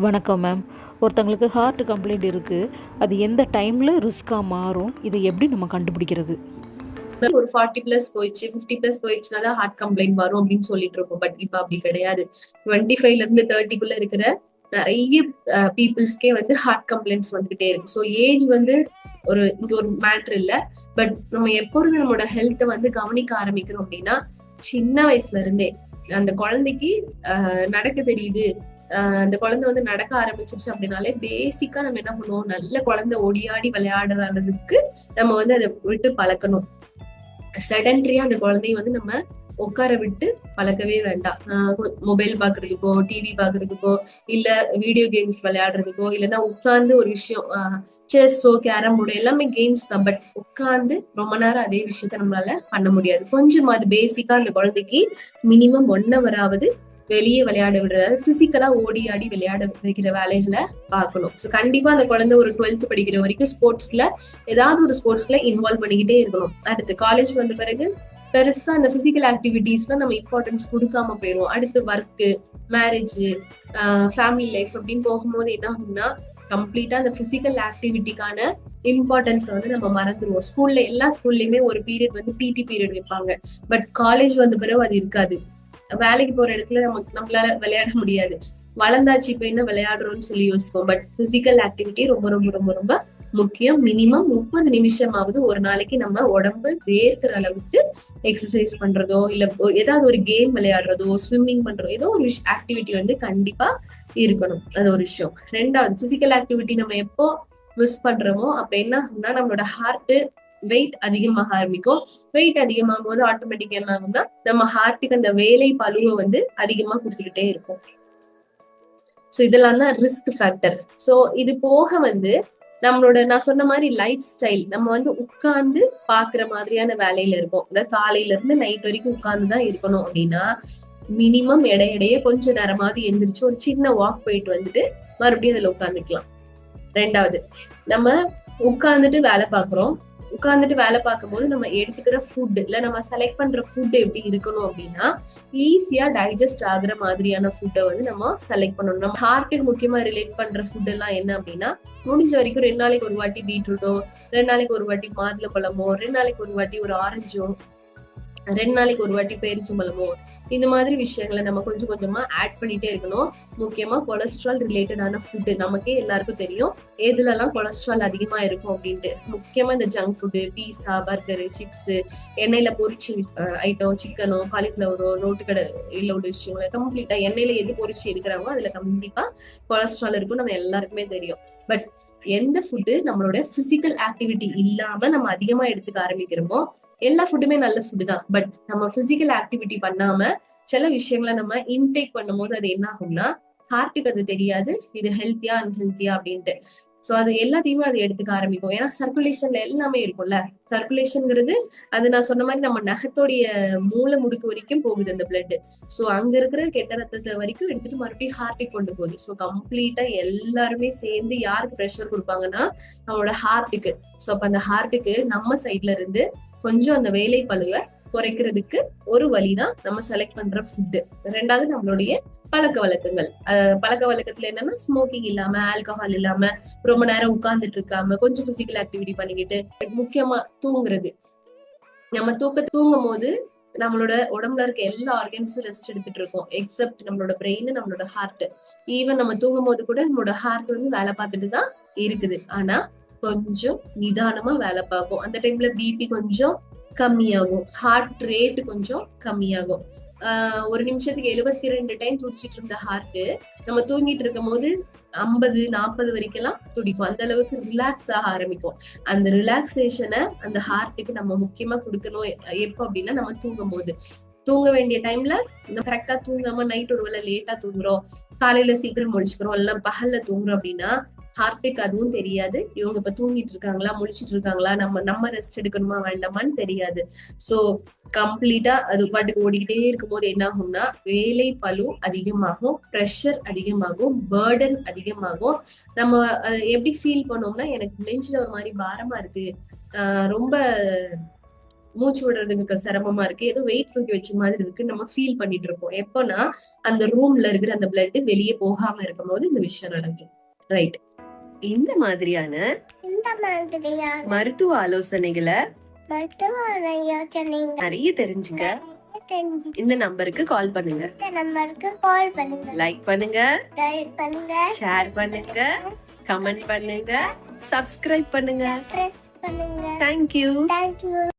வணக்கம் மேம். ஒருத்தங்களுக்கு heart complaint இருக்குது. அது எந்த டைமில் ரிஸ்க்காக மாறும்? இதை எப்படி நம்ம கண்டுபிடிக்கிறது? ஒரு 40 பிளஸ் போயிடுச்சு 50 பிளஸ் போயிடுச்சுன்னா தான் ஹார்ட் கம்ப்ளைண்ட் வரும் அப்படின்னு சொல்லிட்டு இருக்கோம். பட் இப்ப அப்படி கிடையாது. 25ல இருந்து 30க்குள்ள இருக்கிற நிறைய பீப்புள்ஸ்க்கே வந்து ஹார்ட் கம்ப்ளைண்ட்ஸ் வந்துகிட்டே இருக்கு. ஸோ ஏஜ் வந்து இங்க ஒரு மேட்ரு இல்ல. பட் நம்ம எப்பொழுது நம்மளோட ஹெல்த்தை வந்து கவனிக்க ஆரம்பிக்கிறோம் அப்படின்னா, சின்ன வயசுல இருந்தே அந்த குழந்தைக்கு நடக்க தெரியுது, அந்த குழந்தை வந்து நடக்க ஆரம்பிச்சிருச்சு அப்படின்னாலே பேசிக்கா நம்ம என்ன பண்ணுவோம், நல்ல குழந்தை ஓடியாடி விளையாடுறதுக்கு நம்ம வந்து அதை விட்டு பழக்கணும். செடன்ட்ரியா அந்த குழந்தைய வந்து நம்ம உட்கார விட்டு பழக்கவே வேண்டாம். மொபைல் பாக்குறதுக்கோ, டிவி பாக்குறதுக்கோ, இல்ல வீடியோ கேம்ஸ் விளையாடுறதுக்கோ, இல்லைன்னா உட்கார்ந்து ஒரு விஷயம் செஸ்ஸோ கேரம் போர்டு எல்லாமே கேம்ஸ் தான். பட் உட்கார்ந்து ரொம்ப நேரம் அதே விஷயத்த நம்மளால பண்ண முடியாது. கொஞ்சம் அது பேசிக்கா அந்த குழந்தைக்கு மினிமம் 1 hour ஆவது வெளியே விளையாட விடுறது, பிசிக்கலா ஓடி ஆடி விளையாட வைக்கிற வேலைகளை பார்க்கணும். ஸோ கண்டிப்பா அந்த குழந்தை ஒரு 12th படிக்கிற வரைக்கும் ஸ்போர்ட்ஸ்ல ஏதாவது ஒரு ஸ்போர்ட்ஸ்ல இன்வால்வ் பண்ணிக்கிட்டே இருக்கணும். அடுத்து காலேஜ் வந்த பிறகு பெருசா அந்த பிசிக்கல் ஆக்டிவிட்டிஸ்ல நம்ம இம்பார்ட்டன்ஸ் கொடுக்காம போயிருவோம். அடுத்து ஒர்க்கு, மேரேஜ், ஃபேமிலி லைஃப் அப்படின்னு போகும்போது என்ன ஆகும்னா, கம்ப்ளீட்டா அந்த பிசிக்கல் ஆக்டிவிட்டிக்கான இம்பார்ட்டன்ஸ் வந்து நம்ம மறந்துடுவோம். எல்லா ஸ்கூல்லயுமே ஒரு பீரியட் வந்து பிடி பீரியட் வைப்பாங்க. பட் காலேஜ் வந்த பிறகு அது இருக்காது. வேலைக்கு போற இடத்துல நம்மளால விளையாட முடியாது. வளர்ந்தாச்சு இப்ப என்ன விளையாடுறோம்னு சொல்லி யோசிப்போம். பட் பிசிக்கல் ஆக்டிவிட்டி ரொம்ப ரொம்ப ரொம்ப ரொம்ப முக்கியம். மினிமம் 30 நிமிஷமாவது ஒரு நாளைக்கு நம்ம உடம்பு வேர்க்கிற அளவுக்கு எக்ஸசைஸ் பண்றதோ, இல்ல ஏதாவது ஒரு கேம் விளையாடுறதோ, ஸ்விம்மிங் பண்றதோ, ஏதோ ஒரு ஆக்டிவிட்டி வந்து கண்டிப்பா இருக்கணும். அது ஒரு விஷயம். ரெண்டாவது, பிசிக்கல் ஆக்டிவிட்டி நம்ம எப்போ மிஸ் பண்றோமோ அப்ப என்ன ஆகும்னா, நம்மளோட ஹார்ட் வெயிட் அதிகமாக ஆரம்பிக்கும். வெயிட் அதிகமாகும் போது ஆட்டோமேட்டிக் என்ன ஆகும்னா, நம்ம ஹார்ட்டுக்கு அந்த வேலை பளுவை வந்து அதிகமா கொடுத்துக்கிட்டே இருக்கும். சோ இதெல்லாம் தான் ரிஸ்க் ஃபேக்டர். சோ இது போக வந்து நம்மளோட நான் சொன்ன மாதிரி லைஃப் ஸ்டைல், நம்ம வந்து உட்கார்ந்து பாக்குற மாதிரியான வேலையில இருக்கும். அதாவது காலையில இருந்து நைட் வரைக்கும் உட்கார்ந்துதான் இருக்கணும் அப்படின்னா, மினிமம் இடையிடையே கொஞ்ச நேரமாவது எந்திரிச்சு ஒரு சின்ன வாக் போயிட்டு வந்துட்டு மறுபடியும் அதுல உட்காந்துக்கலாம். ரெண்டாவது, நம்ம உட்கார்ந்துட்டு வேலை பாக்குறோம். உட்கார்ந்துட்டு வேலை பார்க்கும் போது நம்ம எடுத்துக்கிற ஃபுட் இல்ல நம்ம செலக்ட் பண்ற ஃபுட் எப்படி இருக்கணும் அப்படின்னா, ஈஸியா டைஜஸ்ட் ஆகுற மாதிரியான ஃபுட்டை வந்து நம்ம செலக்ட் பண்ணணும். நம்ம ஹார்ட்டுக்கு முக்கியமா ரிலேட் பண்ற ஃபுட் எல்லாம் என்ன அப்படின்னா, முடிஞ்ச வரைக்கும் 2 நாளைக்கு ஒரு வாட்டி பீட்ரூட்டோ, 2 நாளைக்கு ஒரு வாட்டி மாதுளை பழமோ, 2 நாளைக்கு ஒரு வாட்டி ஒரு ஆரஞ்சோ, 2 நாளைக்கு ஒரு வாட்டி பேரிச்சம்பழமோ, இந்த மாதிரி விஷயங்களை நம்ம கொஞ்சம் கொஞ்சமா ஆட் பண்ணிட்டே இருக்கணும். முக்கியமா கொலஸ்ட்ரால் ரிலேட்டடான ஃபுட் நமக்கே எல்லாருக்கும் தெரியும் எதுல எல்லாம் கொலஸ்ட்ரால் அதிகமா இருக்கும் அப்படின்ட்டு. முக்கியமா இந்த ஜங்க் ஃபுட்டு, பீஸா, பர்கரு, சிப்ஸ், எண்ணெயில பொரிச்சு ஐட்டம், சிக்கனோ, காலிஃபிளவரோ, ரோட்டுக்கடையில உள்ள விஷயங்களை கம்ப்ளீட்டா எண்ணெயில எது பொரிச்சு எடுக்கிறாங்களோ அதுல கண்டிப்பா கொலஸ்ட்ரால் இருக்கும், நம்ம எல்லாருக்குமே தெரியும். பட் எந்த ஃபுட்டு நம்மளோட பிசிக்கல் ஆக்டிவிட்டி இல்லாம நம்ம அதிகமா எடுத்துக்க ஆரம்பிக்கிறோமோ, எல்லா ஃபுட்டுமே நல்ல ஃபுட்டு தான். பட் நம்ம பிசிக்கல் ஆக்டிவிட்டி பண்ணாம சில விஷயங்களை நம்ம இன்டேக் பண்ணும் போது அது என்ன ஆகும்னா, ஹார்ட்டுக்கு அது தெரியாது இது ஹெல்த்தியா அன்ஹெல்த்தியா அப்படின்ட்டு. சோ அது எல்லாத்தையுமே அது எடுத்துக்க ஆரம்பிக்கும். ஏன்னா சர்க்குலேஷன்ல எல்லாமே இருக்கும்ல. சர்க்குலேஷன்ங்கிறது அது நான் சொன்ன மாதிரி நம்ம நகத்தோடைய மூளை முடுக்கு வரைக்கும் போகுது அந்த பிளட். சோ அங்க இருக்கிற கெட்ட ரத்தத்தை வரைக்கும் எடுத்துட்டு மறுபடியும் ஹார்ட்டுக்கு கொண்டு போகுது. சோ கம்ப்ளீட்டா எல்லாருமே சேர்ந்து யாருக்கு ப்ரெஷர் கொடுப்பாங்கன்னா, நம்மளோட ஹார்ட்டுக்கு. சோ அப்ப அந்த ஹார்ட்டுக்கு நம்ம சைட்ல இருந்து கொஞ்சம் அந்த வேலை பளுவை குறைக்கிறதுக்கு ஒரு வழிதான் நம்ம செலக்ட் பண்ற ஃபுட்டு. ரெண்டாவது, நம்மளுடைய பழக்க வழக்கங்கள். பழக்க வழக்கத்துல என்னன்னா, ஸ்மோக்கிங் இல்லாம, ஆல்கஹால் இல்லாம, ரொம்ப நேரம் உட்கார்ந்துட்டு இருக்காம, கொஞ்சம் பிசிக்கல் ஆக்டிவிட்டி பண்ணிக்கிட்டு, முக்கியமா தூங்குறது. நம்ம தூங்கும் போது நம்மளோட உடம்புல இருக்க எல்லா ஆர்கன்ஸும் ரெஸ்ட் எடுத்துட்டு இருக்கோம், எக்ஸப்ட் நம்மளோட பிரெயின், நம்மளோட ஹார்ட். ஈவன் நம்ம தூங்கும் போது கூட நம்மளோட ஹார்ட் வந்து வேலை பார்த்துட்டு தான் இருக்குது. ஆனா கொஞ்சம் நிதானமா வேலை பார்க்கும். அந்த டைம்ல பிபி கொஞ்சம் கம்மியாகும், ஹார்ட் ரேட் கொஞ்சம் கம்மியாகும். ஒரு நிமிஷத்துக்கு 72 டைம் துடிச்சிட்டு இருந்த ஹார்ட் நம்ம தூங்கிட்டு இருக்கும் போது 50, 40 வரைக்கும் துடிக்கும். அந்த அளவுக்கு ரிலாக்ஸ் ஆக ஆரம்பிக்கும். அந்த ரிலாக்ஸேஷனை அந்த ஹார்ட்டுக்கு நம்ம முக்கியமா கொடுக்கணும். எப்போ அப்படின்னா, நம்ம தூங்கும் போது. தூங்க வேண்டிய டைம்ல கரெக்டா தூங்காம நைட் ஒரு வேளை லேட்டா தூங்குறோம், காலையில சீக்கிரம் முழிச்சுக்கிறோம், இல்ல பகல்ல தூங்குறோம் அப்படின்னா ஹார்ட்டுக்கு அதுவும் தெரியாது. இவங்க இப்ப தூங்கிட்டு இருக்காங்களா, முழிச்சிட்டு இருக்காங்களா, நம்ம ரெஸ்ட் எடுக்கணுமா வேண்டாமான்னு தெரியாது. சோ கம்ப்ளீட்டா அது பாட்டுக்கு ஓடிக்கிட்டே இருக்கும் போது என்ன ஆகும்னா, வேலை பளு அதிகமாகும், ப்ரெஷர் அதிகமாகும், பேர்டன் அதிகமாகும். நம்ம அதை எப்படி ஃபீல் பண்ணோம்னா, எனக்கு நெஞ்சில ஒரு மாதிரி பாரமா இருக்கு, ரொம்ப மூச்சு விடுறதுக்கு சிரமமா இருக்கு, ஏதோ வெயிட் தூக்கி வச்ச மாதிரி இருக்கு நம்ம ஃபீல் பண்ணிட்டு இருக்கோம். எப்போனா அந்த ரூம்ல இருக்கிற அந்த பிளட் வெளியே போகாம இருக்கும்போது இந்த விஷயம் நடக்கும். ரைட். இந்த மாதிரியான மருத்துவ ஆலோசனைகளை நிறைய தெரிஞ்சுக்க இந்த நம்பருக்கு கால் பண்ணுங்க. லைக் பண்ணுங்க, ஷேர் பண்ணுங்க, கமெண்ட் பண்ணுங்க, சப்ஸ்கிரைப் பண்ணுங்க. தேங்க்யூ.